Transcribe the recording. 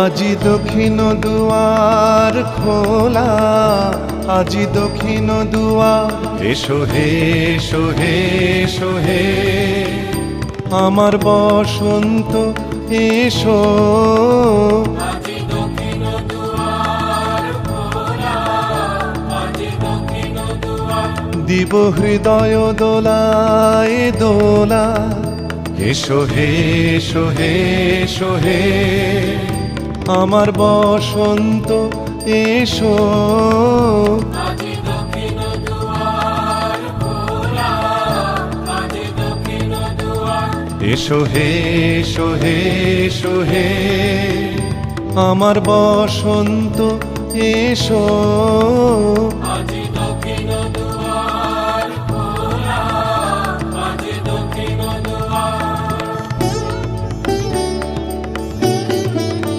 আজি দক্ষিণ দুয়ার খোলা, আজি দক্ষিণ দুয়ার, এসো হে এসো হে এসো হে আমার বসন্ত এসো। আজি দক্ষিণ দুয়ার খোলা, আজি দক্ষিণ দুয়ার, দিব হৃদয় দোলায় দোলা, এসো হে এসো হে এসো হে আমার বসন্ত এসো। আজি দক্ষিণ দুয়ার খোলা, আজি দক্ষিণ দুয়ার, এসো হে এসো হে এসো হে আমার বসন্ত এসো। আজি